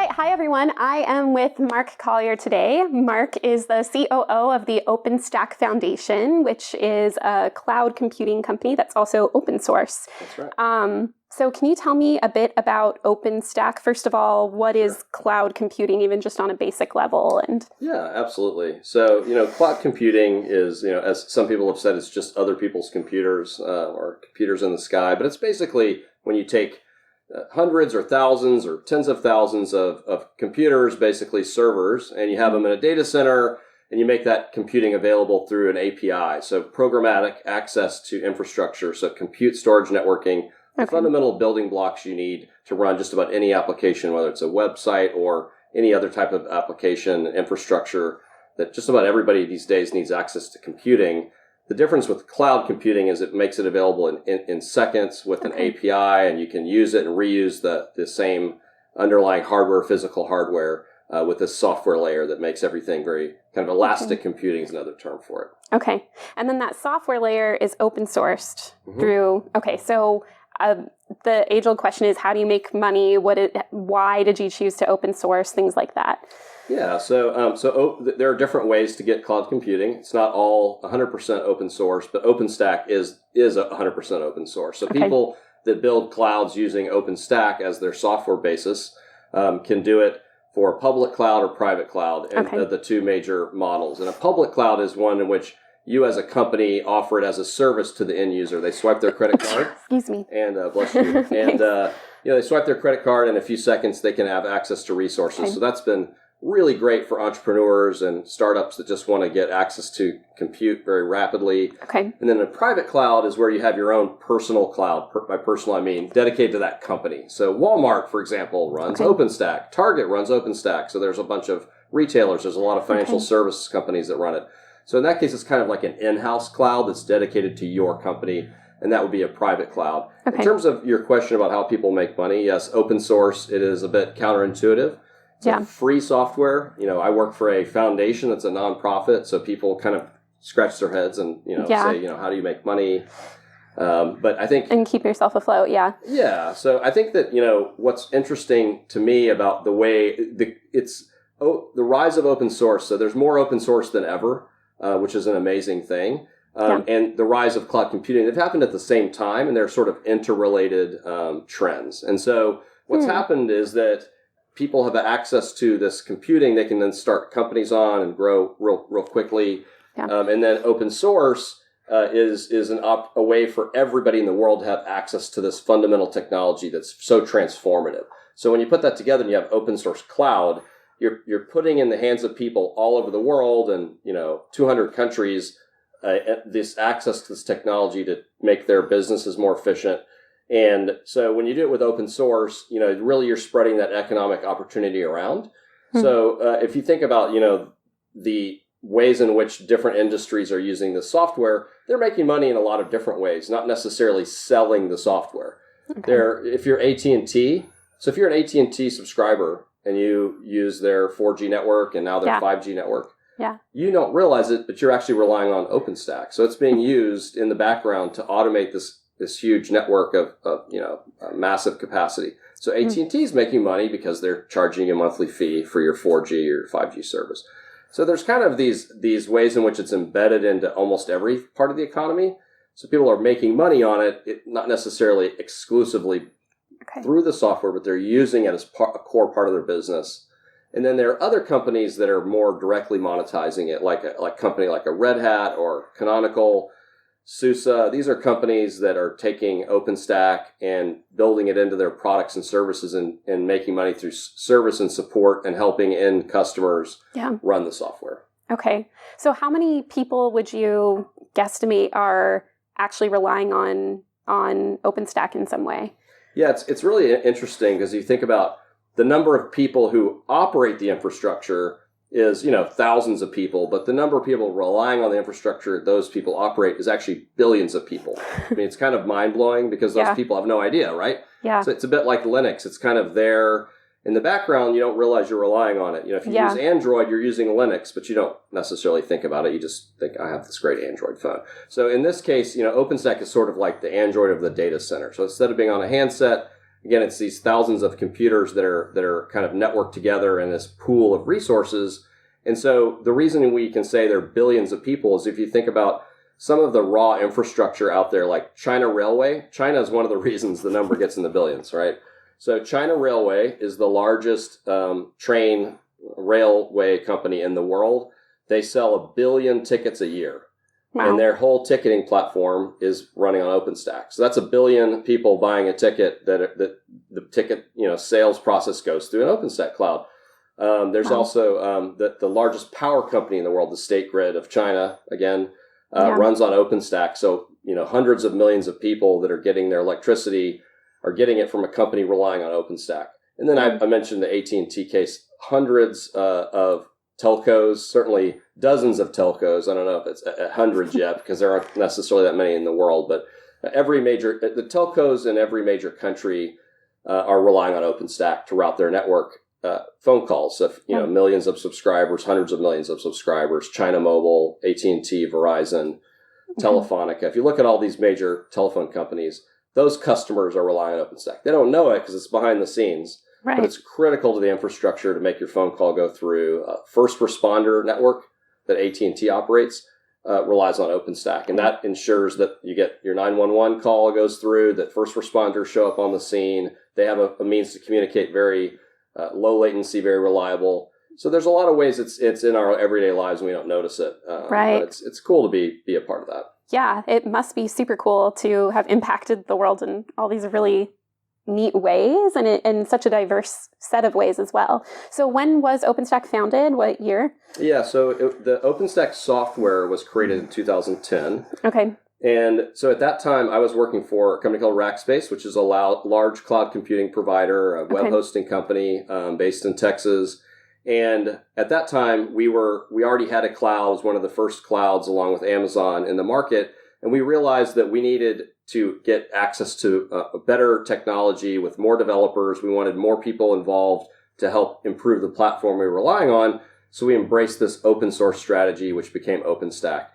right. Hi, everyone. I am with Mark Collier today. Mark is the COO of the OpenStack Foundation, which is a cloud computing company that's also open source. That's right. So can you tell me a bit about OpenStack? First of all, what is cloud computing, even just on a basic level? Yeah, absolutely. So, cloud computing is, as some people have said, it's just other people's computers or computers in the sky. But it's basically when you take hundreds or thousands or tens of thousands of computers, basically servers, and you have them in a data center, and you make that computing available through an API. So programmatic access to infrastructure, so compute, storage, networking, the fundamental building blocks you need to run just about any application, whether it's a website or any other type of application infrastructure that just about everybody these days needs access to computing. The difference with cloud computing is it makes it available in seconds with an API, and you can use it and reuse the same underlying hardware, physical hardware, with this software layer that makes everything very kind of elastic. Computing is another term for it. Okay. And then that software layer is open sourced through, so the age-old question is, how do you make money? Why did you choose to open source? Things like that. Yeah, so there are different ways to get cloud computing. It's not all 100% open source, but OpenStack is 100% open source. So people that build clouds using OpenStack as their software basis can do it for public cloud or private cloud, and the two major models. And a public cloud is one in which you as a company offer it as a service to the end user. They swipe their credit card. Excuse me. And bless you. And they swipe their credit card, and in a few seconds they can have access to resources. So that's been really great for entrepreneurs and startups that just want to get access to compute very rapidly. And then a private cloud is where you have your own personal cloud. By personal, I mean dedicated to that company. So Walmart, for example, runs OpenStack. Target runs OpenStack. So there's a bunch of retailers. There's a lot of financial service companies that run it. So in that case, it's kind of like an in-house cloud that's dedicated to your company, and that would be a private cloud. In terms of your question about how people make money, yes, open source, it is a bit counterintuitive. It's a free software. I work for a foundation that's a nonprofit, so people kind of scratch their heads and say, how do you make money? But I think and keep yourself afloat. Yeah. So I think that what's interesting to me about the way the rise of open source. So there's more open source than ever, which is an amazing thing. And the rise of cloud computing, they've happened at the same time, and they're sort of interrelated trends. And so what's happened is that people have access to this computing. They can then start companies on and grow real quickly. And then open source is a way for everybody in the world to have access to this fundamental technology that's so transformative. So when you put that together and you have open source cloud, you're putting in the hands of people all over the world and 200 countries this access to this technology to make their businesses more efficient. And so when you do it with open source, really you're spreading that economic opportunity around. So if you think about, the ways in which different industries are using the software, they're making money in a lot of different ways, not necessarily selling the software. If you're AT&T, so if you're an AT&T subscriber and you use their 4G network and now their 5G network, you don't realize it, but you're actually relying on OpenStack. So it's being used in the background to automate this huge network of massive capacity. So AT&T is making money because they're charging you a monthly fee for your 4G or 5G service. So there's kind of these ways in which it's embedded into almost every part of the economy. So people are making money on it, not necessarily exclusively through the software, but they're using it as a core part of their business. And then there are other companies that are more directly monetizing it, like a company like a Red Hat or Canonical, SUSE. These are companies that are taking OpenStack and building it into their products and services and making money through service and support and helping end customers run the software. Okay. So how many people would you guesstimate are actually relying on OpenStack in some way? Yeah, it's really interesting because you think about the number of people who operate the infrastructure is, thousands of people, but the number of people relying on the infrastructure those people operate is actually billions of people. I mean, it's kind of mind-blowing because those people have no idea, right? So it's a bit like Linux. It's kind of there in the background. You don't realize you're relying on it. If you use Android, you're using Linux, but you don't necessarily think about it. You just think, I have this great Android phone. So in this case, OpenStack is sort of like the Android of the data center. So instead of being on a handset, again, it's these thousands of computers that are kind of networked together in this pool of resources. And so the reason we can say there are billions of people is if you think about some of the raw infrastructure out there, like China Railway. China is one of the reasons the number gets in the billions, right? So China Railway is the largest train railway company in the world. They sell 1 billion tickets a year. Wow. And their whole ticketing platform is running on OpenStack. So that's 1 billion people buying a ticket that the ticket sales process goes through an OpenStack cloud. There's also the largest power company in the world, the State Grid of China, again, runs on OpenStack. So, hundreds of millions of people that are getting their electricity are getting it from a company relying on OpenStack. And then I mentioned the AT&T case, hundreds of telcos, certainly dozens of telcos. I don't know if it's hundreds yet because there aren't necessarily that many in the world, but the telcos in every major country are relying on OpenStack to route their network phone calls. So, millions of subscribers, hundreds of millions of subscribers, China Mobile, AT&T, Verizon, Telefonica. If you look at all these major telephone companies, those customers are relying on OpenStack. They don't know it because it's behind the scenes. Right. But it's critical to the infrastructure to make your phone call go through. First responder network that AT&T operates relies on OpenStack. And that ensures that you get your 911 call goes through, that first responders show up on the scene. They have a means to communicate very low latency, very reliable. So there's a lot of ways it's in our everyday lives and we don't notice it. Right. But it's cool to be a part of that. Yeah, it must be super cool to have impacted the world in all these really neat ways and in such a diverse set of ways as well. So when was OpenStack founded? What year? Yeah, so the OpenStack software was created in 2010. Okay. And so at that time, I was working for a company called Rackspace, which is a large cloud computing provider, a web hosting company based in Texas. And at that time, we already had a cloud. It was one of the first clouds along with Amazon in the market. And we realized that we needed to get access to a better technology with more developers. We wanted more people involved to help improve the platform we were relying on. So we embraced this open source strategy, which became OpenStack.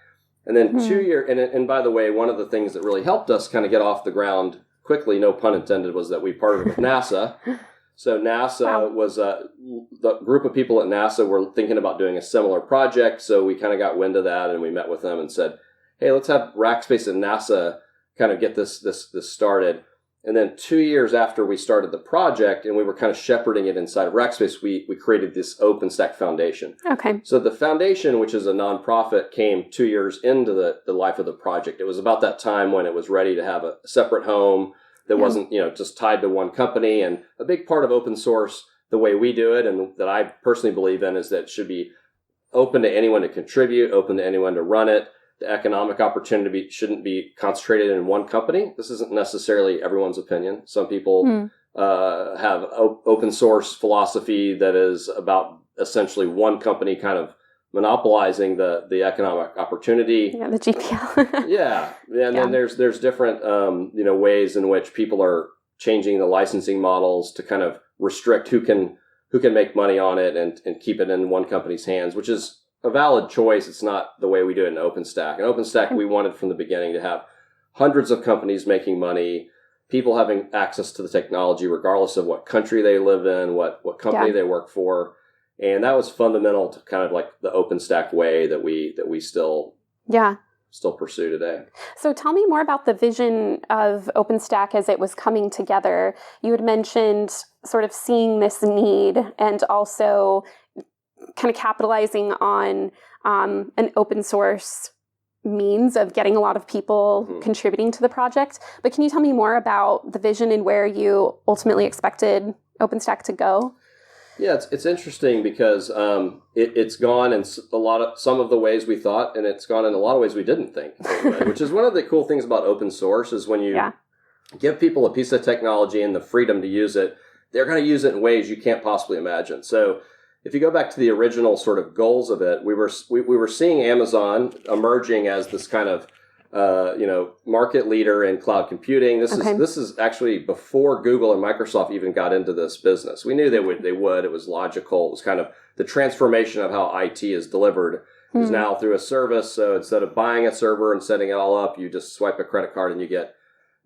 And then 2 years, and by the way, one of the things that really helped us kind of get off the ground quickly, no pun intended, was that we partnered with NASA. So NASA was the group of people at NASA were thinking about doing a similar project. So we kind of got wind of that and we met with them and said, hey, let's have Rackspace and NASA kind of get this started. And then 2 years after we started the project and we were kind of shepherding it inside of Rackspace, we created this OpenStack Foundation. Okay. So the foundation, which is a nonprofit, came 2 years into the life of the project. It was about that time when it was ready to have a separate home that wasn't, just tied to one company. And a big part of open source, the way we do it, and that I personally believe in, is that it should be open to anyone to contribute, open to anyone to run it. The economic opportunity shouldn't be concentrated in one company. This isn't necessarily everyone's opinion. Some people have open source philosophy that is about essentially one company kind of monopolizing the economic opportunity. Yeah, the GPL. Yeah. And then there's different ways in which people are changing the licensing models to kind of restrict who can make money on it and keep it in one company's hands, which is a valid choice. It's not the way we do it in OpenStack. In OpenStack, we wanted from the beginning to have hundreds of companies making money, people having access to the technology regardless of what country they live in, what company they work for. And that was fundamental to kind of like the OpenStack way that we still pursue today. So tell me more about the vision of OpenStack as it was coming together. You had mentioned sort of seeing this need and also kind of capitalizing on an open source means of getting a lot of people contributing to the project. But can you tell me more about the vision and where you ultimately expected OpenStack to go? Yeah, it's interesting because it's gone in some of the ways we thought, and it's gone in a lot of ways we didn't think. Which is one of the cool things about open source is when you give people a piece of technology and the freedom to use it, they're going to use it in ways you can't possibly imagine. So if you go back to the original sort of goals of it, we were seeing Amazon emerging as this kind of market leader in cloud computing. This is actually before Google and Microsoft even got into this business. We knew they would. It was logical. It was kind of the transformation of how IT is delivered is now through a service. So instead of buying a server and setting it all up, you just swipe a credit card and you get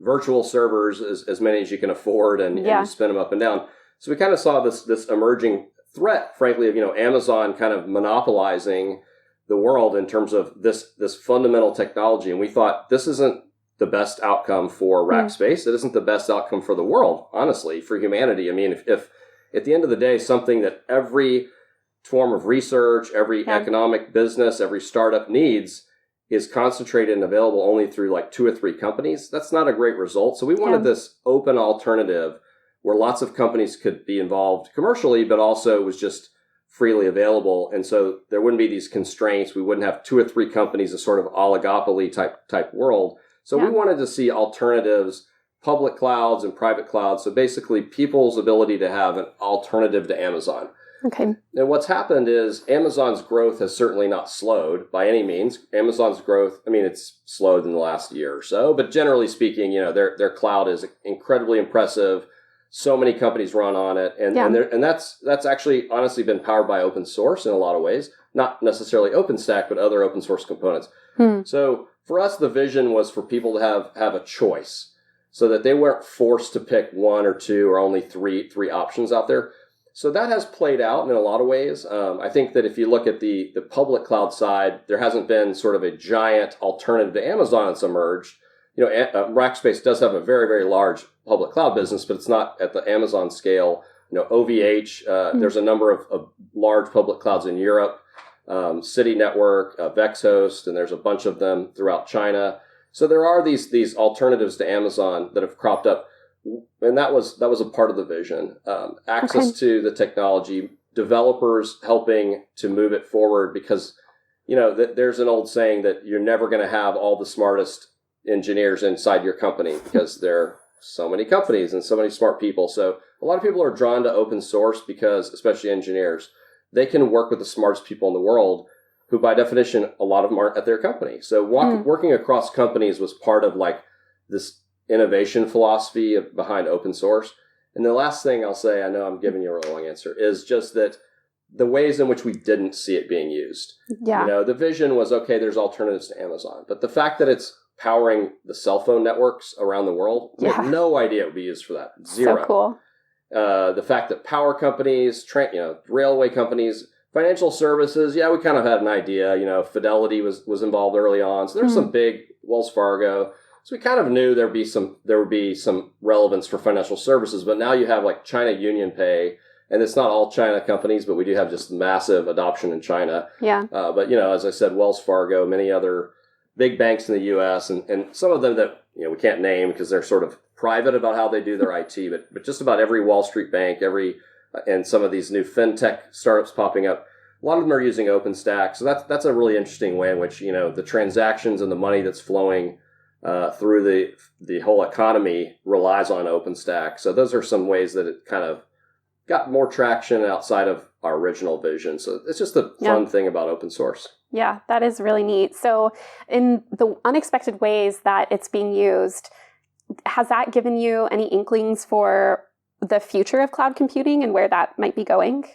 virtual servers, as many as you can afford, and you spin them up and down. So we kind of saw this emerging threat, frankly, of Amazon kind of monopolizing the world in terms of this fundamental technology. And we thought this isn't the best outcome for Rackspace. It isn't the best outcome for the world, honestly, for humanity. I mean, if at the end of the day, something that every form of research, every economic business, every startup needs is concentrated and available only through like 2 or 3 companies, that's not a great result. So we wanted this open alternative where lots of companies could be involved commercially, but also was just freely available. And so there wouldn't be these constraints. We wouldn't have 2 or 3 companies, a sort of oligopoly type world. So we wanted to see alternatives, public clouds and private clouds. So basically people's ability to have an alternative to Amazon. Okay. And what's happened is Amazon's growth has certainly not slowed by any means. Amazon's growth, I mean, it's slowed in the last year or so, but generally speaking, their cloud is incredibly impressive. So many companies run on it, and that's actually honestly been powered by open source in a lot of ways. Not necessarily OpenStack, but other open source components. So for us, the vision was for people to have a choice, so that they weren't forced to pick 1 or 2 or only three options out there. So that has played out in a lot of ways. I think that if you look at the public cloud side, there hasn't been sort of a giant alternative to Amazon that's emerged. Rackspace does have a very, very large public cloud business, but it's not at the Amazon scale. OVH, there's a number of large public clouds in Europe, City Network, VexHost, and there's a bunch of them throughout China. So there are these alternatives to Amazon that have cropped up, and that was a part of the vision. Access to the technology, developers helping to move it forward, because there's an old saying that you're never going to have all the smartest engineers inside your company, because there are so many companies and so many smart people. So a lot of people are drawn to open source because, especially engineers, they can work with the smartest people in the world, who by definition, a lot of them aren't at their company. So working across companies was part of like this innovation philosophy behind open source. And the last thing I'll say, I know I'm giving you a long answer, is just that the ways in which we didn't see it being used. Yeah. The vision was, okay, there's alternatives to Amazon, but the fact that it's powering the cell phone networks around the world, we had no idea it would be used for that. Zero. So cool. The fact that power companies, railway companies, financial services, we kind of had an idea. Fidelity was involved early on, so there's some big, Wells Fargo. So we kind of knew there would be some relevance for financial services. But now you have like China UnionPay, and it's not all China companies, but we do have just massive adoption in China. Yeah. But as I said, Wells Fargo, many other big banks in the U.S. and some of them that we can't name because they're sort of private about how they do their IT, but just about every Wall Street bank, and some of these new fintech startups popping up, a lot of them are using OpenStack. So that's a really interesting way in which the transactions and the money that's flowing through the whole economy relies on OpenStack. So those are some ways that it kind of got more traction outside of our original vision. So it's just the fun thing about open source. Yeah, that is really neat. So in the unexpected ways that it's being used, has that given you any inklings for the future of cloud computing and where that might be going?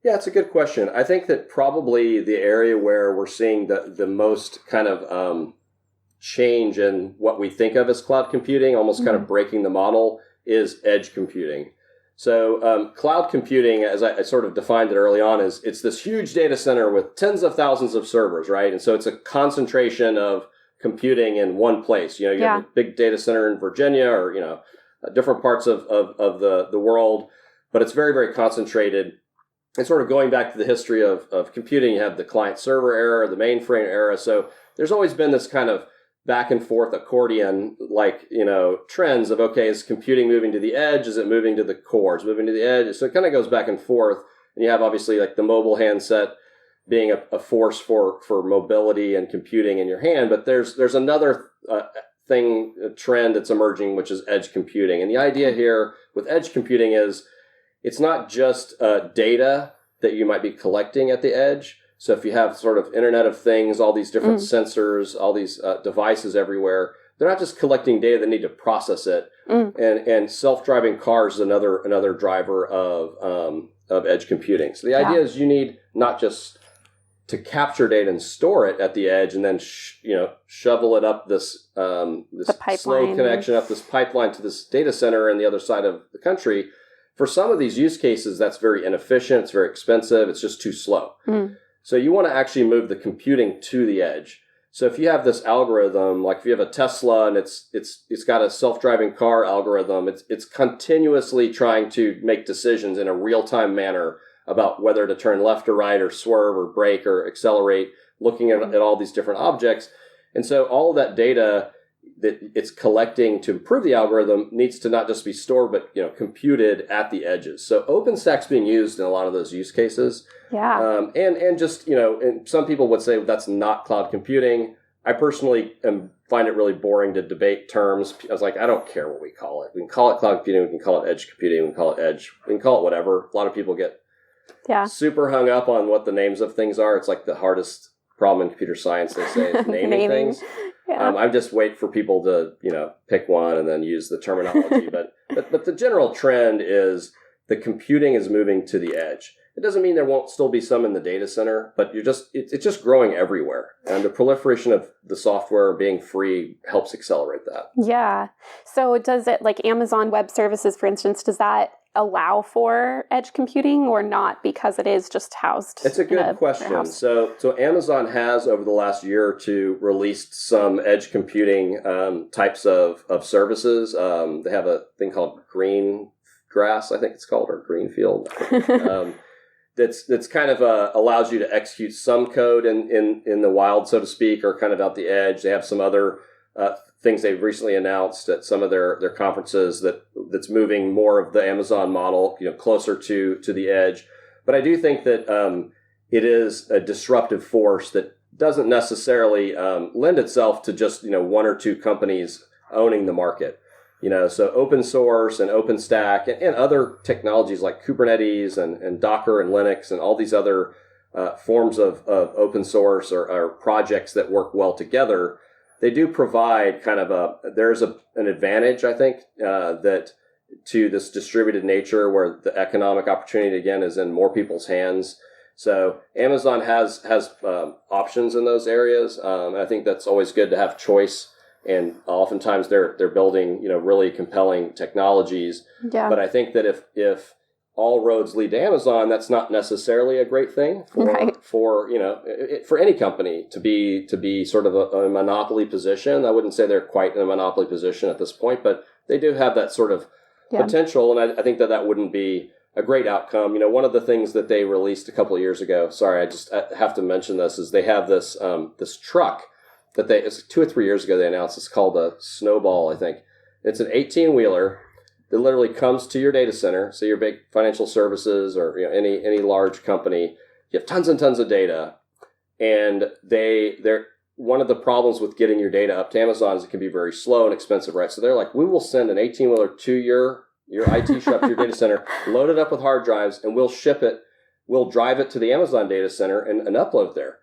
Yeah, it's a good question. I think that probably the area where we're seeing the most kind of change in what we think of as cloud computing, almost kind of breaking the model, is edge computing. So cloud computing, as I sort of defined it early on, it's this huge data center with tens of thousands of servers, right? And so it's a concentration of computing in one place. You have a big data center in Virginia or, different parts of the world, but it's very, very concentrated. And sort of going back to the history of computing, you have the client-server era, the mainframe era. So there's always been this kind of back and forth accordion, trends of, okay, is computing moving to the edge? Is it moving to the core? Is it moving to the edge? So it kind of goes back and forth. And you have obviously like the mobile handset being a force for mobility and computing in your hand. But there's another a trend that's emerging, which is edge computing. And the idea here with edge computing is it's not just data that you might be collecting at the edge. So if you have sort of Internet of Things, all these different sensors, all these devices everywhere, they're not just collecting data, they need to process it. And self-driving cars is another driver of edge computing. So the idea is you need not just to capture data and store it at the edge, and then shovel it up this slow connection up this pipeline to this data center on the other side of the country. For some of these use cases, that's very inefficient. It's very expensive. It's just too slow. So you want to actually move the computing to the edge. So if you have this algorithm, like if you have a Tesla and it's got a self-driving car algorithm, it's continuously trying to make decisions in a real-time manner about whether to turn left or right or swerve or brake or accelerate, looking at all these different objects. And so all of that data that it's collecting to improve the algorithm needs to not just be stored, but computed at the edges. So OpenStack's being used in a lot of those use cases. Yeah. And just, and some people would say that's not cloud computing. I personally find it really boring to debate terms. I was like, I don't care what we call it. We can call it cloud computing. We can call it edge computing. We can call it edge. We can call it whatever. A lot of people get super hung up on what the names of things are. It's like the hardest problem in computer science, they say, is naming things. Yeah. I just wait for people to, pick one and then use the terminology. but the general trend is the computing is moving to the edge. It doesn't mean there won't still be some in the data center, but it's just growing everywhere. And the proliferation of the software being free helps accelerate that. Yeah. So does it, like Amazon Web Services, for instance, does that allow for edge computing or not, because it is just housed? It's a good question. So Amazon has, over the last year or two, released some edge computing types of services. They have a thing called Greengrass, I think it's called, or Greenfield. That's kind of allows you to execute some code in the wild, so to speak, or kind of out the edge. They have some other things they've recently announced at some of their conferences that's moving more of the Amazon model, closer to the edge. But I do think that it is a disruptive force that doesn't necessarily lend itself to just one or two companies owning the market. So Opensource and OpenStack and other technologies like Kubernetes and Docker and Linux and all these other forms of open source or projects that work well together, they do provide kind of there's an advantage, I think, that to this distributed nature where the economic opportunity, again, is in more people's hands. So Amazon has options in those areas. And I think that's always good to have choice. And oftentimes they're building, really compelling technologies. Yeah. But I think that if all roads lead to Amazon, that's not necessarily a great thing for any company to be sort of a monopoly position. I wouldn't say they're quite in a monopoly position at this point, but they do have that sort of potential. And I think that wouldn't be a great outcome. One of the things that they released a couple of years ago, I have to mention this, is they have this truck that it's 2 or 3 years ago they announced. It's called a Snowball, I think. It's an 18-wheeler that literally comes to your data center. So your big financial services or any large company, you have tons and tons of data, and they're one of the problems with getting your data up to Amazon is it can be very slow and expensive, right? So they're like, we will send an 18-wheeler to your IT shop to your data center, load it up with hard drives, and we'll ship it. We'll drive it to the Amazon data center and upload it there.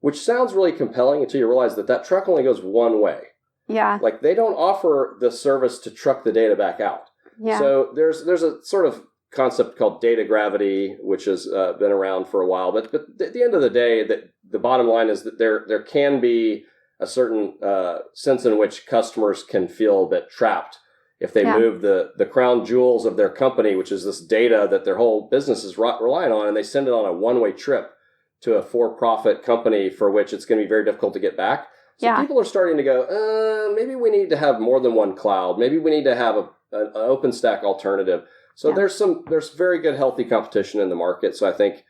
Which sounds really compelling until you realize that truck only goes one way. Yeah. Like they don't offer the service to truck the data back out. Yeah. So there's a sort of concept called data gravity, which has been around for a while. But at the end of the day, the bottom line is that there can be a certain sense in which customers can feel a bit trapped if they move the crown jewels of their company, which is this data that their whole business is relying on, and they send it on a one-way trip to a for-profit company for which it's going to be very difficult to get back. So people are starting to go, maybe we need to have more than one cloud. Maybe we need to have an OpenStack alternative. So there's very good, healthy competition in the market. So I think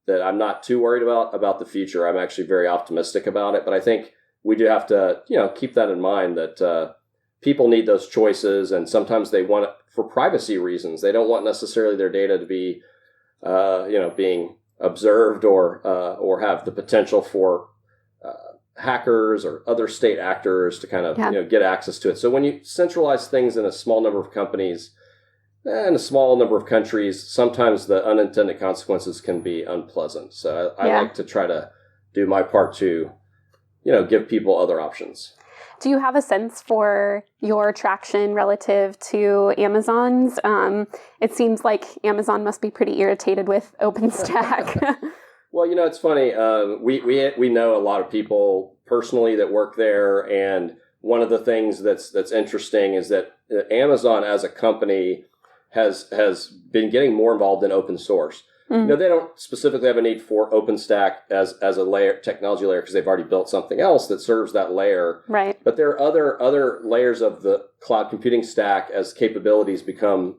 that I'm not too worried about the future. I'm actually very optimistic about it. But I think we do have to, keep that in mind that people need those choices, and sometimes they want it for privacy reasons. They don't want necessarily their data to be, being observed or have the potential for hackers or other state actors to kind of get access to it. So when you centralize things in a small number of companies and a small number of countries, sometimes the unintended consequences can be unpleasant. So I like to try to do my part to give people other options. Do you have a sense for your traction relative to Amazon's? It seems like Amazon must be pretty irritated with OpenStack. Well, it's funny. We know a lot of people personally that work there, and one of the things that's interesting is that Amazon as a company has been getting more involved in open source. They don't specifically have a need for OpenStack as a layer, technology layer, because they've already built something else that serves that layer. Right. But there are other layers of the cloud computing stack as capabilities become,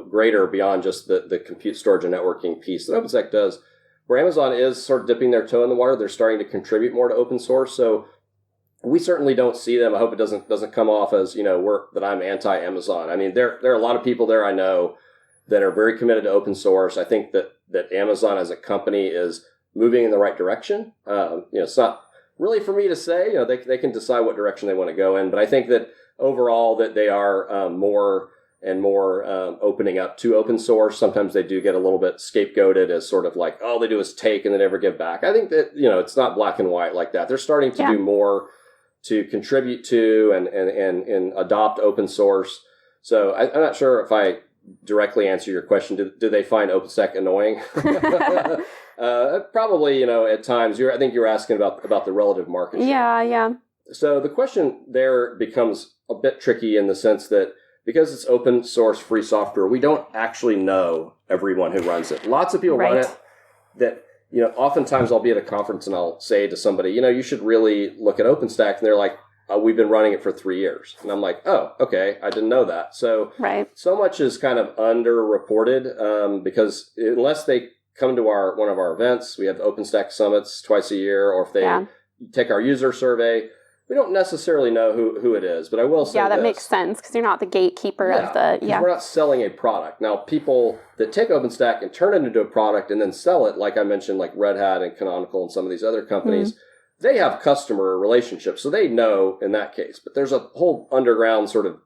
greater beyond just the compute, storage, and networking piece that OpenStack does, where Amazon is sort of dipping their toe in the water. They're starting to contribute more to open source. So we certainly don't see them. I hope it doesn't come off as, that I'm anti-Amazon. I mean, there are a lot of people there I know that are very committed to open source. I think that Amazon as a company is moving in the right direction. It's not really for me to say. They can decide what direction they want to go in. But I think that overall that they are more and more opening up to open source. Sometimes they do get a little bit scapegoated as sort of like, all they do is take and they never give back. I think that, it's not black and white like that. They're starting to do more to contribute to and adopt open source. So I'm not sure if I directly answer your question. Do they find OpenStack annoying? Probably, at times. I think you're asking about the relative market share. Yeah. So the question there becomes a bit tricky in the sense that because it's open source free software, we don't actually know everyone who runs it. Lots of people run it that, oftentimes I'll be at a conference and I'll say to somebody, you should really look at OpenStack. And they're like, we've been running it for 3 years. And I'm like, oh, okay, I didn't know that. So so much is kind of underreported because unless they come to one of our events, we have OpenStack summits twice a year, or if they take our user survey, we don't necessarily know who it is. But I will say that makes sense because you're not the gatekeeper of the... We're not selling a product. Now, people that take OpenStack and turn it into a product and then sell it, like I mentioned, like Red Hat and Canonical and some of these other companies, they have customer relationships, so they know in that case. But there's a whole underground sort of,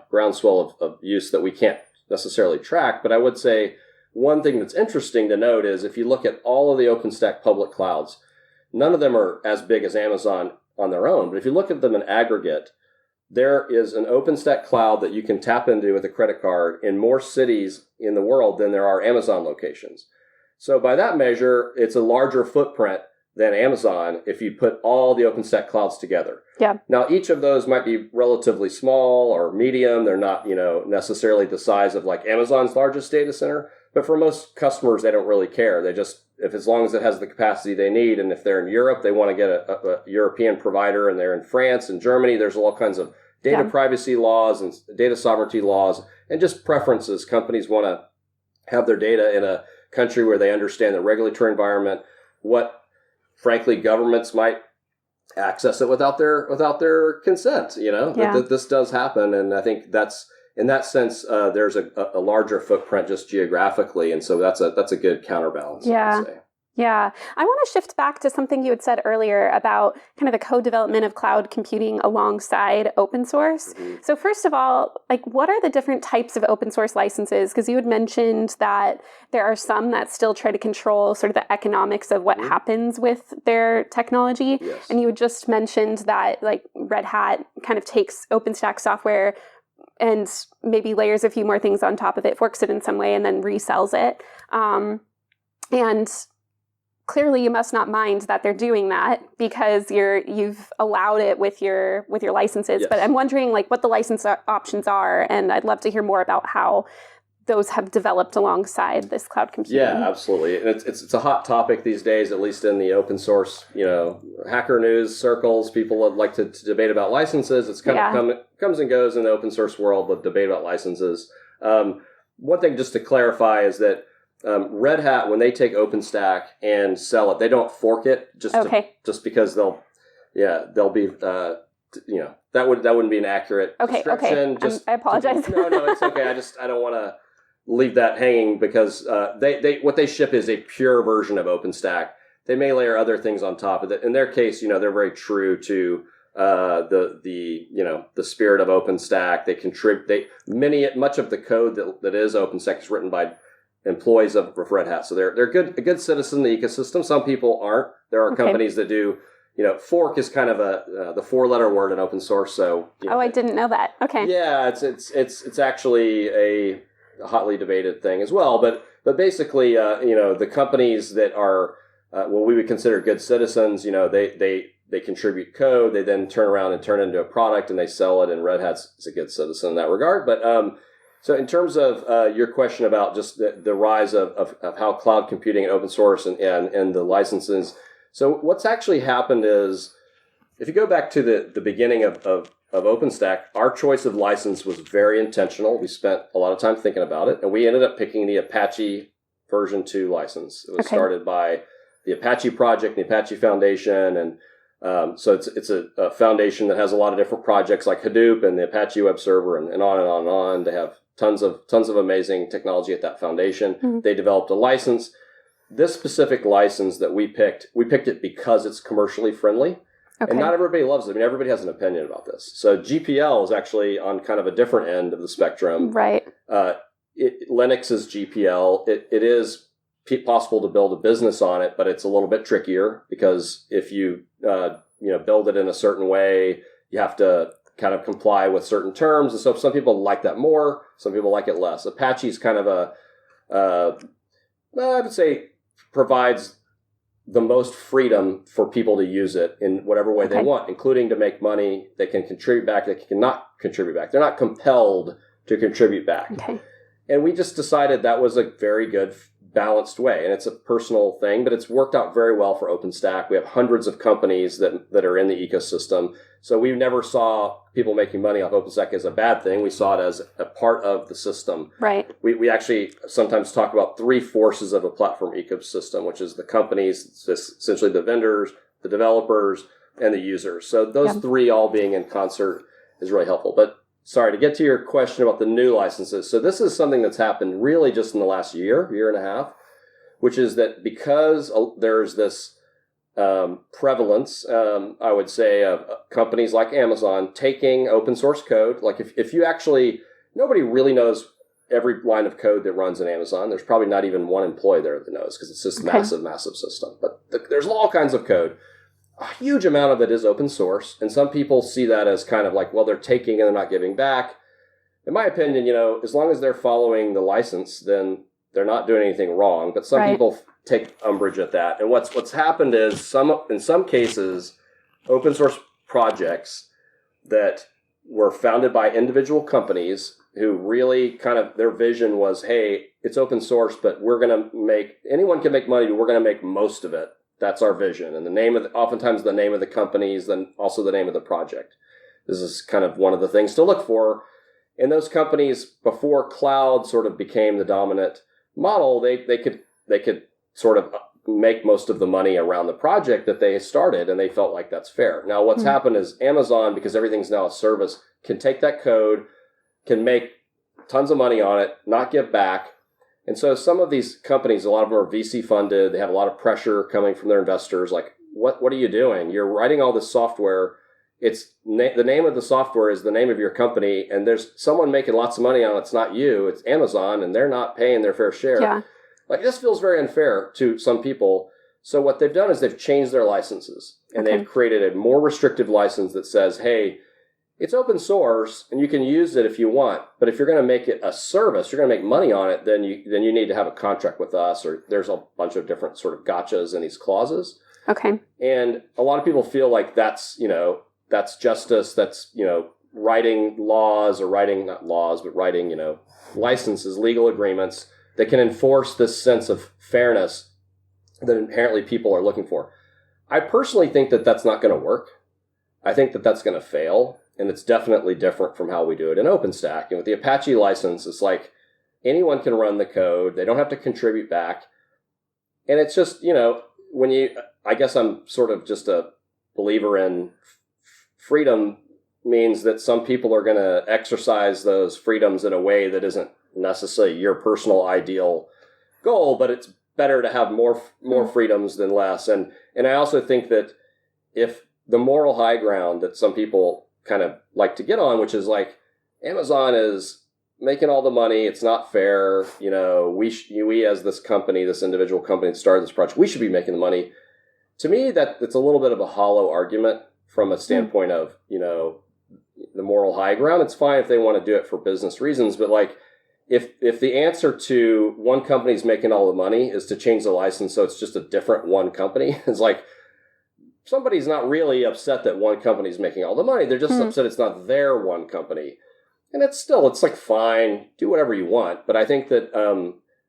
groundswell of use that we can't necessarily track. But I would say one thing that's interesting to note is if you look at all of the OpenStack public clouds, none of them are as big as Amazon on their own. But if you look at them in aggregate, there is an OpenStack cloud that you can tap into with a credit card in more cities in the world than there are Amazon locations. So by that measure, it's a larger footprint than Amazon if you put all the OpenStack clouds together. Yeah. Now, each of those might be relatively small or medium. They're not, necessarily the size of like Amazon's largest data center. But for most customers, they don't really care. They just, as long as it has the capacity they need, and if they're in Europe, they want to get a European provider, and they're in France and Germany, there's all kinds of data privacy laws and data sovereignty laws, and just preferences. Companies want to have their data in a country where they understand the regulatory environment, what frankly, governments might access it without their consent. That this does happen, and I think that's in that sense there's a larger footprint just geographically, and so that's a good counterbalance. I would say. Yeah. I want to shift back to something you had said earlier about kind of the co-development of cloud computing alongside open source. So first of all, what are the different types of open source licenses? Because you had mentioned that there are some that still try to control sort of the economics of what happens with their technology. Yes. And you had just mentioned that Red Hat kind of takes OpenStack software and maybe layers a few more things on top of it, forks it in some way, and then resells it. And clearly, you must not mind that they're doing that because you've allowed it with your licenses. Yes. But I'm wondering what the license options are, and I'd love to hear more about how those have developed alongside this cloud computing. Yeah, absolutely. And it's a hot topic these days, at least in the open source, hacker news circles. People would like to debate about licenses. It's kind of comes and goes in the open source world with debate about licenses. One thing just to clarify is that Red Hat, when they take OpenStack and sell it, they don't fork it just because they'll be that wouldn't be an accurate description. I apologize. No, it's okay. I don't want to leave that hanging because what they ship is a pure version of OpenStack. They may layer other things on top of it. In their case, they're very true to the spirit of OpenStack. They contribute. Much of the code that is OpenStack is written by employees of Red Hat, so they're a good citizen in the ecosystem. Some people aren't. There are companies that do. Fork is kind of the 4-letter word in open source. So I didn't know that. Okay. Yeah, it's actually a hotly debated thing as well. But basically, the companies that are what we would consider good citizens. They contribute code, they then turn around and turn it into a product, and they sell it. And Red Hat's is a good citizen in that regard. But so in terms of your question about just the rise of how cloud computing and open source and the licenses. So what's actually happened is, if you go back to the beginning of OpenStack, our choice of license was very intentional. We spent a lot of time thinking about it, and we ended up picking the Apache version 2 license. It was started by the Apache project, the Apache Foundation, and so it's a foundation that has a lot of different projects like Hadoop and the Apache Web Server and on and on and on. They have tons of amazing technology at that foundation. Mm-hmm. They developed a license. This specific license that we picked it because it's commercially friendly. Okay. And not everybody loves it. I mean, everybody has an opinion about this. So GPL is actually on kind of a different end of the spectrum. Right. Linux is GPL. It is possible to build a business on it, but it's a little bit trickier because if you build it in a certain way, you have to kind of comply with certain terms. And so some people like that more, some people like it less. Apache is kind of I would say provides the most freedom for people to use it in whatever way they want, including to make money. They can contribute back. They cannot contribute back. They're not compelled to contribute back. Okay. And we just decided that was a very good balanced way. And it's a personal thing, but it's worked out very well for OpenStack. We have hundreds of companies that are in the ecosystem. So we never saw people making money off OpenStack as a bad thing. We saw it as a part of the system. Right. We actually sometimes talk about 3 forces of a platform ecosystem, which is the companies, essentially the vendors, the developers, and the users. So those 3 all being in concert is really helpful. But sorry, to get to your question about the new licenses. So this is something that's happened really just in the last year and a half, which is that because there's this prevalence, I would say, of companies like Amazon taking open source code. Like if you actually, nobody really knows every line of code that runs in Amazon. There's probably not even one employee there that knows because it's this massive system. But there's all kinds of code. A huge amount of it is open source. And some people see that as kind of like, well, they're taking and they're not giving back. In my opinion, as long as they're following the license, then they're not doing anything wrong. But some people take umbrage at that. And what's happened is in some cases, open source projects that were founded by individual companies who really kind of their vision was, hey, it's open source, but anyone can make money, but we're going to make most of it. That's our vision. And oftentimes the name of the companies, then also the name of the project. This is kind of one of the things to look for. In those companies, before cloud sort of became the dominant model, they could sort of make most of the money around the project that they started, and they felt like that's fair. Now, what's happened is Amazon, because everything's now a service, can take that code, can make tons of money on it, not give back. And so some of these companies, a lot of them are VC funded. They have a lot of pressure coming from their investors. Like, what are you doing? You're writing all this software. It's the name of the software is the name of your company, and there's someone making lots of money on it. It's not you. It's Amazon, and they're not paying their fair share. Yeah. Like, this feels very unfair to some people. So what they've done is they've changed their licenses, and they've created a more restrictive license that says, hey, it's open source, and you can use it if you want. But if you're going to make it a service, you're going to make money on it, then you need to have a contract with us, or there's a bunch of different sort of gotchas in these clauses. Okay. And a lot of people feel like that's justice, that's, writing laws, or writing, not laws, but writing, licenses, legal agreements that can enforce this sense of fairness that inherently people are looking for. I personally think that that's not going to work. I think that that's going to fail. And it's definitely different from how we do it in OpenStack. And with the Apache license, it's like anyone can run the code. They don't have to contribute back. And it's just, I guess I'm sort of just a believer in freedom means that some people are going to exercise those freedoms in a way that isn't necessarily your personal ideal goal, but it's better to have more freedoms than less. And I also think that if the moral high ground that some people kind of like to get on, which is like, Amazon is making all the money, it's not fair, we as this company, this individual company that started this project, we should be making the money. To me, it's a little bit of a hollow argument from a standpoint of, the moral high ground. It's fine if they want to do it for business reasons, but like, if the answer to one company's making all the money is to change the license so it's just a different one company, it's like somebody's not really upset that one company's making all the money. They're just upset it's not their one company. And it's like, fine, do whatever you want. But I think that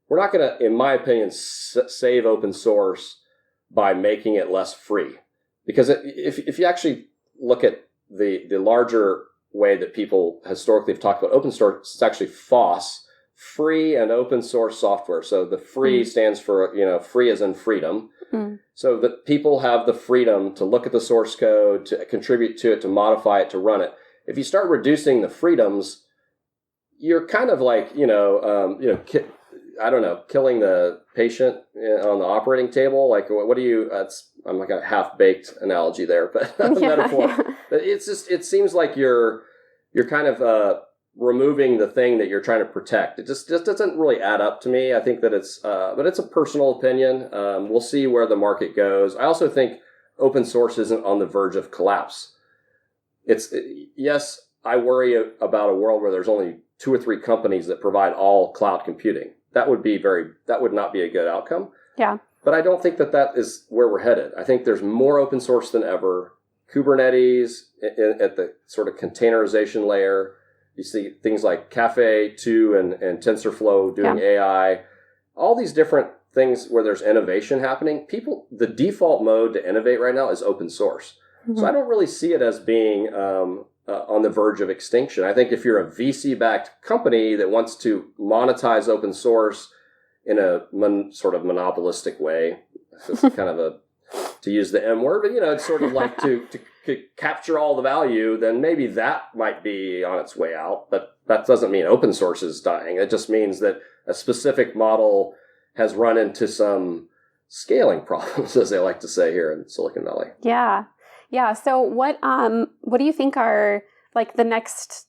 we're not going to, in my opinion, save open source by making it less free. Because if you actually look at the larger way that people historically have talked about open source, it's actually FOSS, free and open source software. So the free stands for, free as in freedom. So that people have the freedom to look at the source code, to contribute to it, to modify it, to run it. If you start reducing the freedoms, you're kind of like, killing the patient on the operating table. Like, what do you, I'm like a half-baked analogy there, but metaphor. Yeah. But it seems like you're kind of removing the thing that you're trying to protect. It just doesn't really add up to me. I think that but it's a personal opinion. We'll see where the market goes. I also think open source isn't on the verge of collapse. Yes, I worry about a world where there's only 2 or 3 companies that provide all cloud computing. That would not be a good outcome. Yeah. But I don't think that is where we're headed. I think there's more open source than ever. Kubernetes at the sort of containerization layer. You see things like Cafe 2 and TensorFlow doing AI. All these different things where there's innovation happening. The default mode to innovate right now is open source. So I don't really see it as being on the verge of extinction. I think if you're a VC-backed company that wants to monetize open source in a sort of monopolistic way, this is kind of to use the M word, but it's sort of like to capture all the value, then maybe that might be on its way out. But that doesn't mean open source is dying. It just means that a specific model has run into some scaling problems, as they like to say here in Silicon Valley. Yeah. Yeah. So what do you think are like the next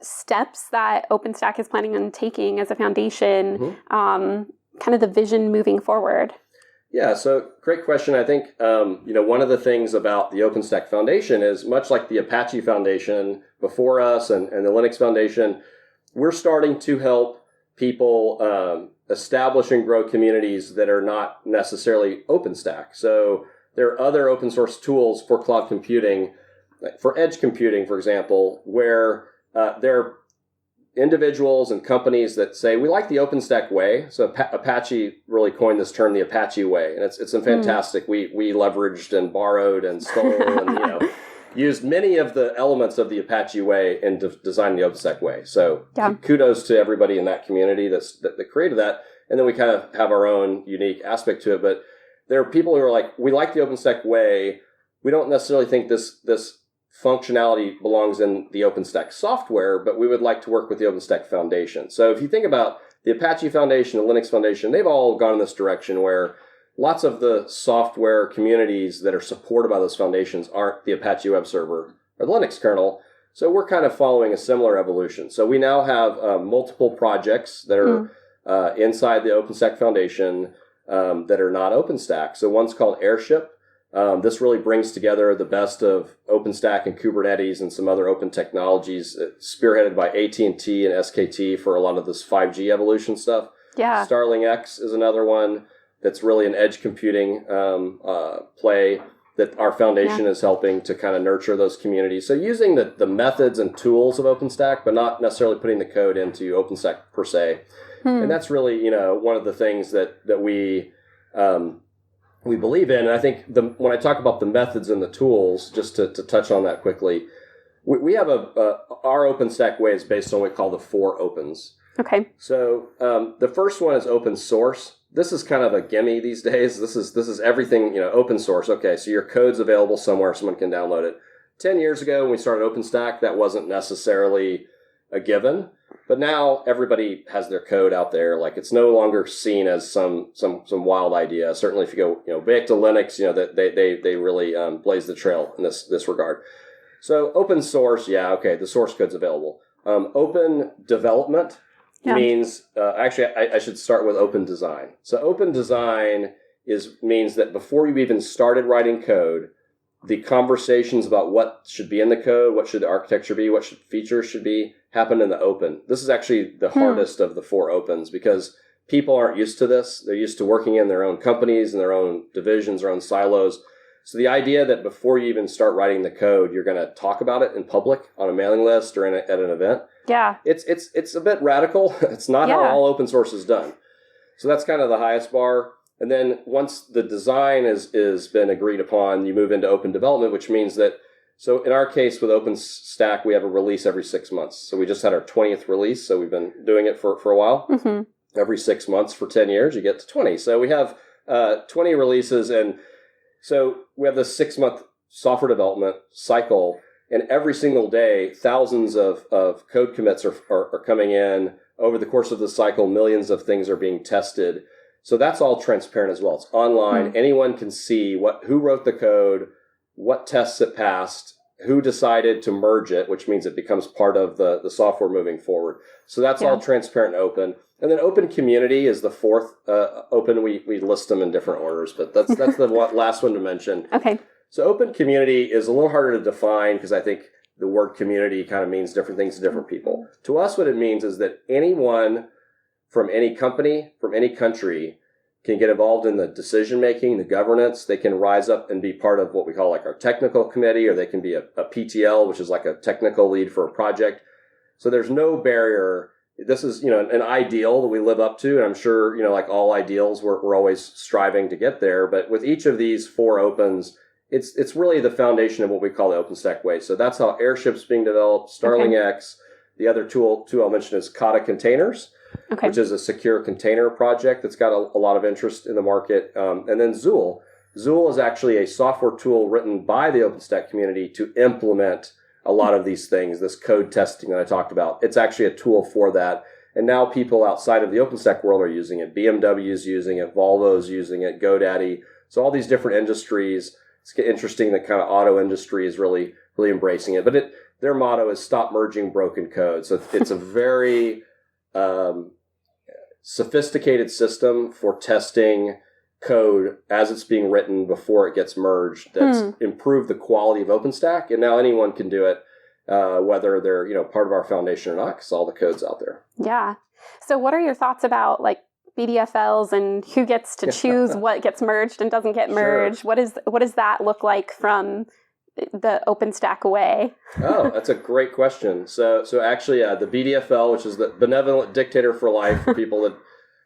steps that OpenStack is planning on taking as a foundation, kind of the vision moving forward? Yeah, so great question. I think, one of the things about the OpenStack Foundation is much like the Apache Foundation before us and the Linux Foundation, we're starting to help people establish and grow communities that are not necessarily OpenStack. So there are other open source tools for cloud computing, like for edge computing, for example, where there are individuals and companies that say, we like the OpenStack way. So Apache really coined this term, the Apache way. And it's fantastic. We leveraged and borrowed and stole and, used many of the elements of the Apache way in designing the OpenStack way. So kudos to everybody in that community that created that. And then we kind of have our own unique aspect to it. But there are people who are like, we like the OpenStack way. We don't necessarily think this functionality belongs in the OpenStack software, but we would like to work with the OpenStack Foundation. So if you think about the Apache Foundation, the Linux Foundation, they've all gone in this direction where lots of the software communities that are supported by those foundations aren't the Apache web server or the Linux kernel. So we're kind of following a similar evolution. So we now have multiple projects that are inside the OpenStack Foundation that are not OpenStack. So one's called Airship. This really brings together the best of OpenStack and Kubernetes and some other open technologies, spearheaded by AT&T and SKT for a lot of this 5G evolution stuff. Yeah. Starling X is another one that's really an edge computing play that our foundation is helping to kind of nurture those communities. So using the methods and tools of OpenStack, but not necessarily putting the code into OpenStack per se. And that's really, one of the things that we believe in. And I think when I talk about the methods and the tools, just to touch on that quickly, we have our OpenStack way is based on what we call the 4 opens. Okay. So the first one is open source. This is kind of a gimme these days. This is everything, open source. Okay, so your code's available somewhere, someone can download it. 10 years ago when we started OpenStack, that wasn't necessarily a given. But now everybody has their code out there. Like, it's no longer seen as some wild idea. Certainly, if you go back to Linux, that they really blaze the trail in this regard. So open source, the source code's available. Open development means actually I should start with open design. So open design means that before you even started writing code, the conversations about what should be in the code, what should the architecture be, what features should be, happened in the open. This is actually the hardest of the 4 opens because people aren't used to this. They're used to working in their own companies and their own divisions, their own silos. So the idea that before you even start writing the code, you're going to talk about it in public on a mailing list or at an event. Yeah. It's a bit radical. It's not how all open source is done. So that's kind of the highest bar. And then once the design is been agreed upon, you move into open development, which means that, so in our case with OpenStack, we have a release every 6 months. So we just had our 20th release. So we've been doing it for a while. Mm-hmm. Every 6 months for 10 years, you get to 20. So we have 20 releases. And so we have this 6-month software development cycle. And every single day, thousands of code commits are coming in. Over the course of the cycle, millions of things are being tested. So that's all transparent as well. It's online. Mm-hmm. Anyone can see who wrote the code, what tests it passed, who decided to merge it, which means it becomes part of the software moving forward. So that's all transparent and open. And then open community is the 4th open. We list them in different orders, but that's the last one to mention. Okay. So open community is a little harder to define because I think the word community kind of means different things to different people. To us, what it means is that anyone from any company, from any country, can get involved in the decision-making, the governance. They can rise up and be part of what we call like our technical committee, or they can be a PTL, which is like a technical lead for a project. So there's no barrier. This is, an ideal that we live up to. And I'm sure, like all ideals, we're always striving to get there. But with each of these 4 opens, it's really the foundation of what we call the OpenStack way. So that's how Airship's being developed, Starling X. The other tool I'll mention is Kata Containers, which is a secure container project that's got a lot of interest in the market. And then Zool. Zool is actually a software tool written by the OpenStack community to implement a lot of these things, this code testing that I talked about. It's actually a tool for that. And now people outside of the OpenStack world are using it. BMW is using it. Volvo is using it. GoDaddy. So all these different industries. It's interesting that kind of auto industry is really, really embracing it. But their motto is stop merging broken code. So it's a very sophisticated system for testing code as it's being written before it gets merged that's improved the quality of OpenStack. And now anyone can do it, whether they're, part of our foundation or not, because all the code's out there. Yeah. So what are your thoughts about like BDFLs and who gets to choose what gets merged and doesn't get merged? Sure. What does that look like from the OpenStack way? Oh, that's a great question. So actually, the BDFL, which is the benevolent dictator for life, for people that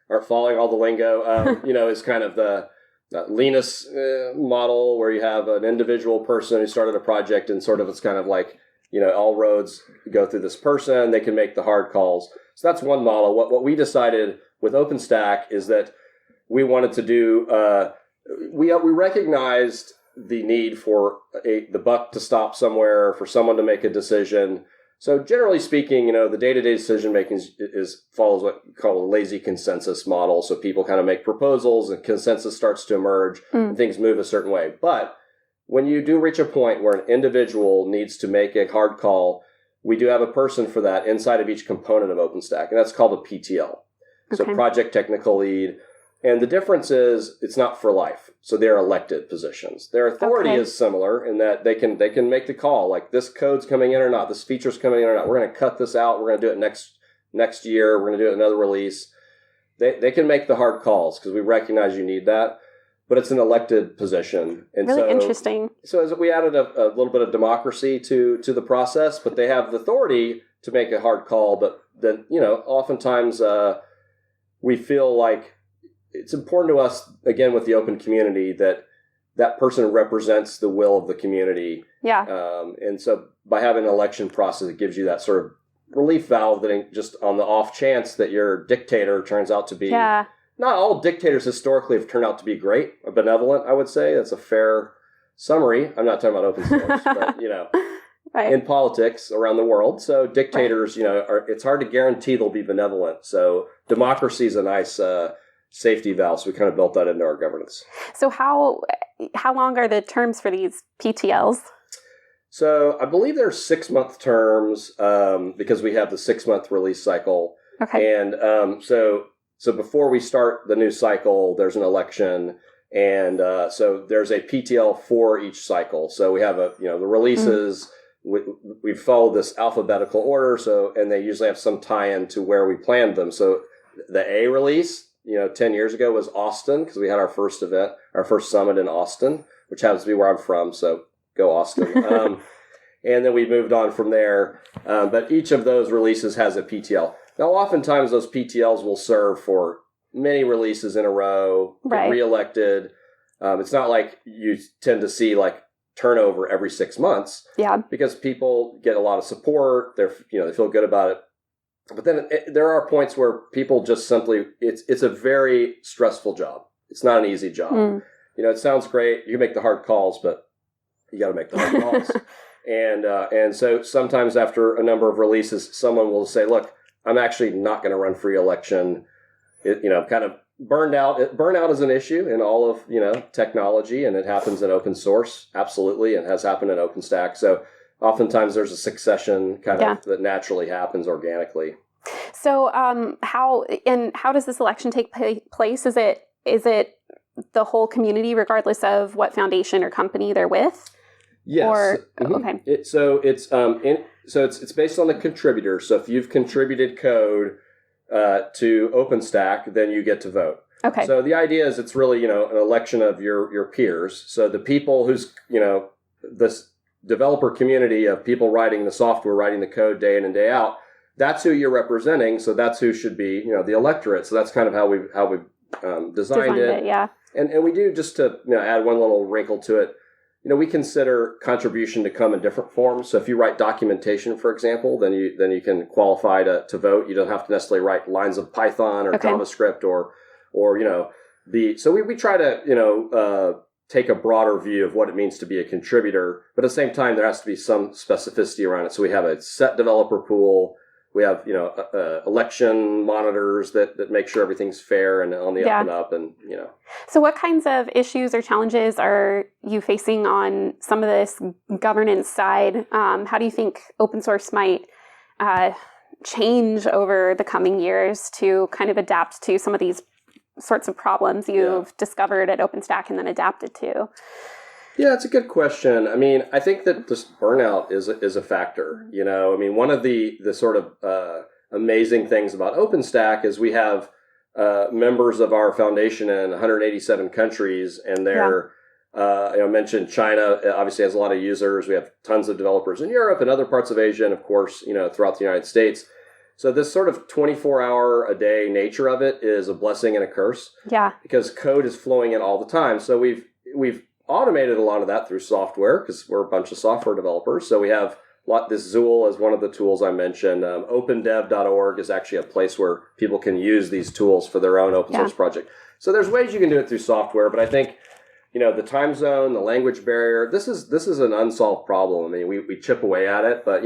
are following all the lingo, is kind of the Linus model where you have an individual person who started a project and sort of it's kind of like, all roads go through this person. They can make the hard calls. So that's one model. What we decided with OpenStack is that we wanted to do, we recognized the need for the buck to stop somewhere, for someone to make a decision. So generally speaking, the day-to-day decision making follows what we call a lazy consensus model. So people kind of make proposals and consensus starts to emerge and things move a certain way. But when you do reach a point where an individual needs to make a hard call, we do have a person for that inside of each component of OpenStack, and that's called a PTL. So project technical lead. And the difference is it's not for life. So they're elected positions. Their authority is similar in that they can make the call, like this code's coming in or not, this feature's coming in or not. We're going to cut this out. We're going to do it next year. We're going to do it another release. They can make the hard calls because we recognize you need that. But it's an elected position. And really interesting. So as we added a little bit of democracy to the process, but they have the authority to make a hard call. But then, oftentimes we feel like it's important to us, again, with the open community, that person represents the will of the community. Yeah. And so by having an election process, it gives you that sort of relief valve that just on the off chance that your dictator turns out to be... Yeah. Not all dictators historically have turned out to be great or benevolent, I would say. That's a fair summary. I'm not talking about open source, but, in politics around the world. So dictators, it's hard to guarantee they'll be benevolent. So democracy is a nice... safety valve, so we kind of built that into our governance. So how long are the terms for these PTLs? So I believe they're 6-month terms because we have the 6-month release cycle. Okay. And so before we start the new cycle, there's an election, and so there's a PTL for each cycle. So we have the releases, we follow this alphabetical order. So, and they usually have some tie-in to where we planned them. So the A release, 10 years ago was Austin, because we had our first event, our first summit in Austin, which happens to be where I'm from. So go Austin. And then we moved on from there. But each of those releases has a PTL. Now, oftentimes those PTLs will serve for many releases in a row, get reelected. It's not like you tend to see like turnover every 6 months. Yeah. Because people get a lot of support. They feel good about it. But then there are points where people just simply, it's a very stressful job. It's not an easy job. It sounds great. You make the hard calls, but you got to make the hard calls. And so sometimes after a number of releases, someone will say, look, I'm actually not going to run for re-election. Kind of burned out. Burnout is an issue in all of, technology, and it happens in open source. Absolutely. It has happened in OpenStack. So oftentimes there's a succession kind of that naturally happens organically. So how does this election take place? Is it the whole community, regardless of what foundation or company they're with? Yes. Or, okay. It's based on the contributors. So if you've contributed code to OpenStack, then you get to vote. Okay. So the idea is it's really, an election of your peers. So the people who's, this developer community of people writing the software, writing the code day in and day out, that's who you're representing. So that's who should be, the electorate. So that's kind of how we've designed it. Yeah. And we do, just to add one little wrinkle to it, we consider contribution to come in different forms. So if you write documentation, for example, then you can qualify to vote. You don't have to necessarily write lines of Python or JavaScript or so we try to take a broader view of what it means to be a contributor, but at the same time there has to be some specificity around it. So we have a set developer pool. We have, election monitors that make sure everything's fair and on the up and up, and. So what kinds of issues or challenges are you facing on some of this governance side? How do you think open source might change over the coming years to kind of adapt to some of these sorts of problems you've discovered at OpenStack and then adapted to? Yeah, it's a good question. I mean, I think that this burnout is a factor. One of the sort of amazing things about OpenStack is we have members of our foundation in 187 countries, and they're, I mentioned China obviously has a lot of users. We have tons of developers in Europe and other parts of Asia, and of course, throughout the United States. So this sort of 24-hour-a-day nature of it is a blessing and a curse. Yeah. Because code is flowing in all the time. So we've automated a lot of that through software, because we're a bunch of software developers. So we have this Zool as one of the tools I mentioned. Opendev.org is actually a place where people can use these tools for their own open source project. So there's ways you can do it through software, but I think, the time zone, the language barrier, this is an unsolved problem. I mean, we chip away at it, but,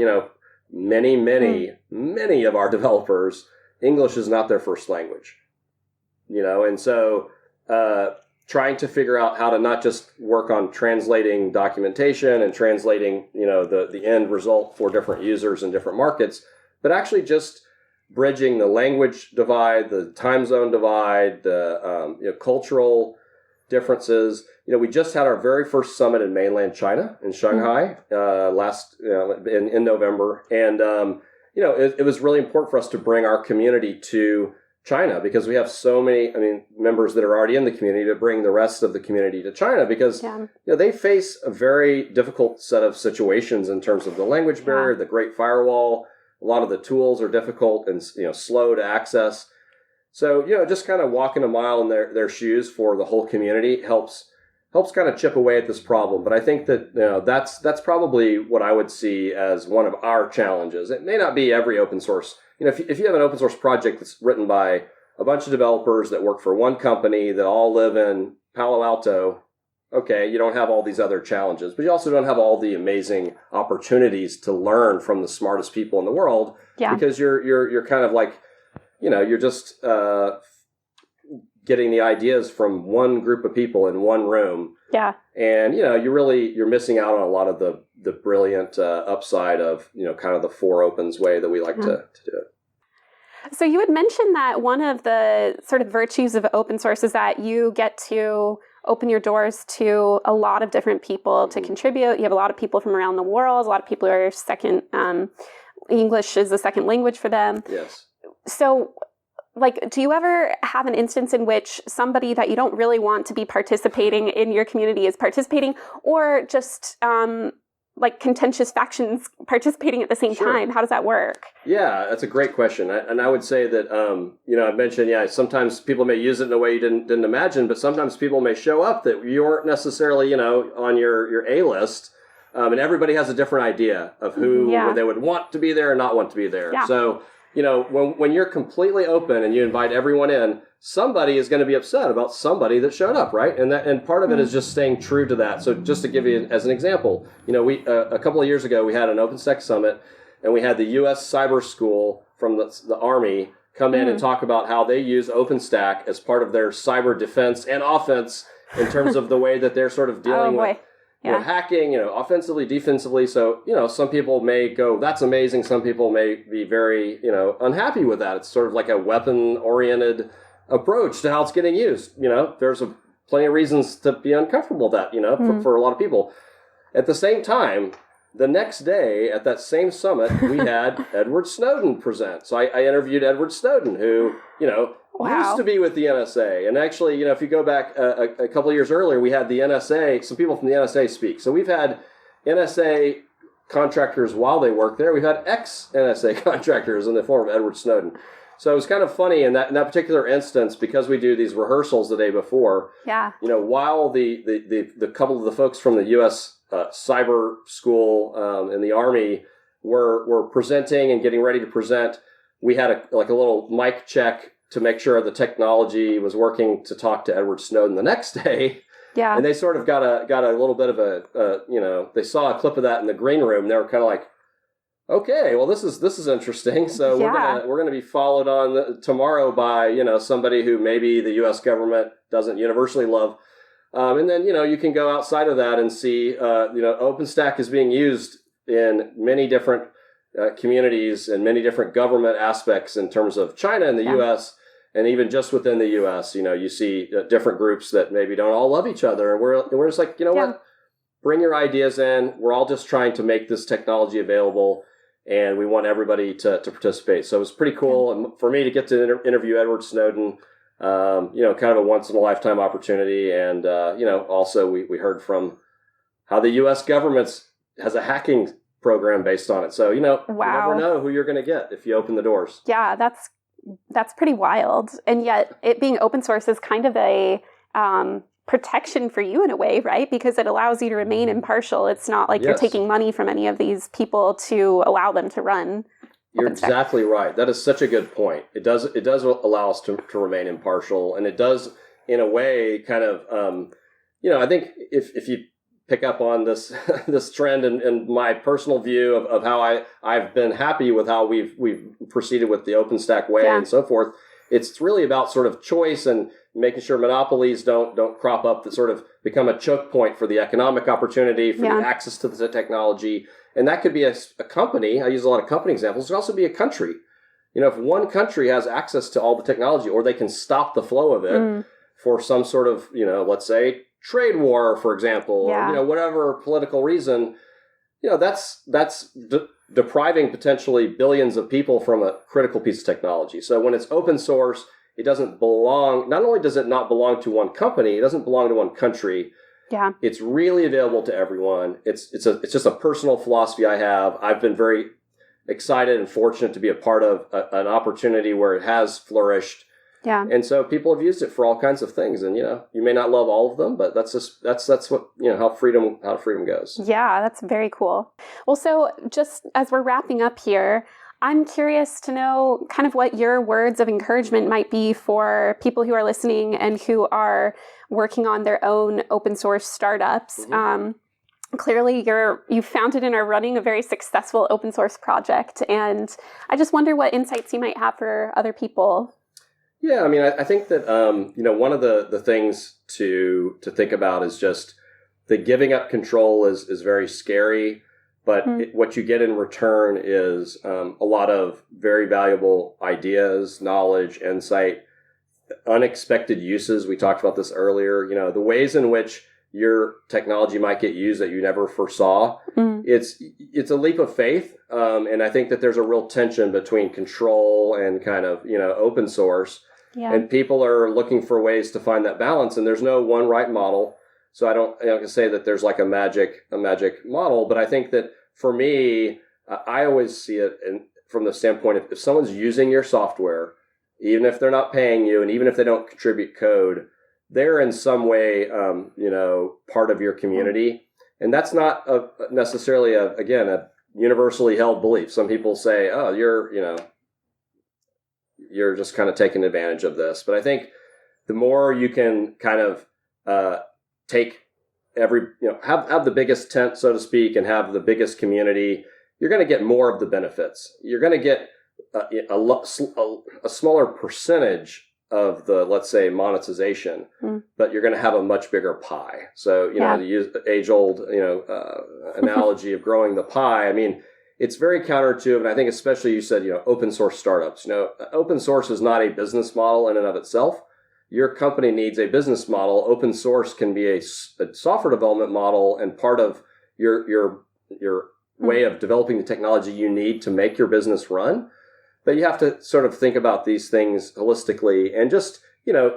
many of our developers, English is not their first language, and so, trying to figure out how to not just work on translating documentation and translating, the end result for different users in different markets, but actually just bridging the language divide, the time zone divide, the cultural differences. We just had our very first summit in mainland China in Shanghai in November, and it was really important for us to bring our community to China, because we have so many, members that are already in the community, to bring the rest of the community to China, because they face a very difficult set of situations in terms of the language barrier, the Great Firewall. A lot of the tools are difficult and slow to access. So just kind of walking a mile in their shoes for the whole community helps kind of chip away at this problem. But I think that that's probably what I would see as one of our challenges. It may not be every open source. If you have an open source project that's written by a bunch of developers that work for one company that all live in Palo Alto, okay, you don't have all these other challenges, but you also don't have all the amazing opportunities to learn from the smartest people in the world, because you're kind of like, you're just getting the ideas from one group of people in one room. Yeah. And, you're missing out on a lot of the brilliant upside of, kind of the four opens way that we like to do it. So you had mentioned that one of the sort of virtues of open source is that you get to open your doors to a lot of different people to contribute. You have a lot of people from around the world. A lot of people who are second, English is a second language for them. Yes. So, like, do you ever have an instance in which somebody that you don't really want to be participating in your community is participating, or just like contentious factions participating at the same time? How does that work? Yeah, that's a great question. And I would say that, I mentioned, sometimes people may use it in a way you didn't imagine, but sometimes people may show up that you weren't necessarily, on your A list. And everybody has a different idea of who they would want to be there and not want to be there. Yeah. So, when you're completely open and you invite everyone in, somebody is going to be upset about somebody that showed up, right? And part of it is just staying true to that. So just to give you as an example, we a couple of years ago we had an OpenStack summit, and we had the U.S. Cyber School from the Army come in and talk about how they use OpenStack as part of their cyber defense and offense in terms of the way that they're sort of dealing with hacking, offensively, defensively. So, some people may go, that's amazing. Some people may be very, unhappy with that. It's sort of like a weapon-oriented approach to how it's getting used. There's plenty of reasons to be uncomfortable with that, for a lot of people. At the same time, the next day at that same summit, we had Edward Snowden present. So I interviewed Edward Snowden, who, used to be with the NSA. And actually, if you go back a couple of years earlier, we had the NSA, some people from the NSA speak. So we've had NSA contractors while they work there. We've had ex-NSA contractors in the form of Edward Snowden. So it was kind of funny in that particular instance, because we do these rehearsals the day before. Yeah. While the couple of the folks from the U.S. Cyber School in the Army were presenting and getting ready to present, we had a little mic check to make sure the technology was working to talk to Edward Snowden the next day. Yeah. And they sort of got a little bit of they saw a clip of that in the green room. They were kind of like, okay, well, this is interesting. So we're gonna be followed on tomorrow by somebody who maybe the U.S. government doesn't universally love, and then you can go outside of that and see OpenStack is being used in many different communities and many different government aspects in terms of China and the U.S. And even just within the U.S., you see different groups that maybe don't all love each other, and we're just like, what? Bring your ideas in. We're all just trying to make this technology available, and we want everybody to participate. So it was pretty cool, and for me to get to interview Edward Snowden, kind of a once in a lifetime opportunity, and also we heard from how the U.S. government has a hacking program based on it. So you never know who you're going to get if you open the doors. Yeah, that's pretty wild. And yet it being open source is kind of a protection for you in a way, right? Because it allows you to remain impartial. It's not like you're taking money from any of these people to allow them to run. You're exactly right. That is such a good point. It does allow us to remain impartial, and it does in a way kind of I think if you pick up on this this trend and my personal view of how I've been happy with how we've proceeded with the OpenStack way and so forth. It's really about sort of choice and making sure monopolies don't crop up that sort of become a choke point for the economic opportunity, for the access to the technology. And that could be a company. I use a lot of company examples. It could also be a country. If one country has access to all the technology, or they can stop the flow of it for some sort of, let's say, trade war, for example, or whatever political reason, that's depriving potentially billions of people from a critical piece of technology. So when it's open source, it doesn't belong. Not only does it not belong to one company, it doesn't belong to one country. Yeah, it's really available to everyone. It's just a personal philosophy I have. I've been very excited and fortunate to be a part of an opportunity where it has flourished. Yeah. And so people have used it for all kinds of things, and you may not love all of them, but that's what how freedom goes. Yeah, that's very cool. Well, so just as we're wrapping up here, I'm curious to know kind of what your words of encouragement might be for people who are listening and who are working on their own open source startups. Clearly, you founded and are running a very successful open source project, and I just wonder what insights you might have for other people. Yeah, I mean, I think that, one of the things to think about is just the giving up control is very scary, but what you get in return is a lot of very valuable ideas, knowledge, insight, unexpected uses. We talked about this earlier. The ways in which your technology might get used that you never foresaw. It's a leap of faith. And I think that there's a real tension between control and kind of, open source. Yeah. And people are looking for ways to find that balance. And there's no one right model. So I don't say that there's like a magic model, but I think that for me, I always see it from the standpoint if someone's using your software, even if they're not paying you, and even if they don't contribute code, they're in some way, part of your community. And that's not necessarily a universally held belief. Some people say, oh, you're just kind of taking advantage of this. But I think the more you can kind of take have the biggest tent, so to speak, and have the biggest community, you're going to get more of the benefits. You're going to get a smaller percentage of the, let's say, monetization, but you're going to have a much bigger pie. So, to use the age-old, analogy of growing the pie, I mean, it's very counterintuitive. And I think especially you said, open source startups, open source is not a business model in and of itself. Your company needs a business model. Open source can be a software development model and part of your way of developing the technology you need to make your business run. But you have to sort of think about these things holistically and just,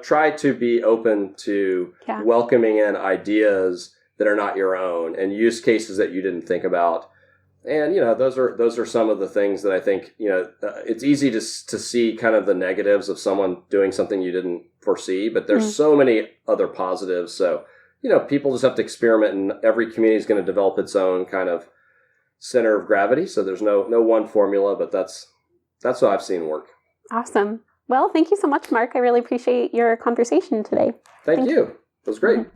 try to be open to welcoming in ideas that are not your own and use cases that you didn't think about. And, those are some of the things that I think, it's easy to see kind of the negatives of someone doing something you didn't foresee, but there's so many other positives. So, people just have to experiment, and every community is going to develop its own kind of center of gravity. So there's no one formula, but that's what I've seen work. Awesome. Well, thank you so much, Mark. I really appreciate your conversation today. Thank you. It was great.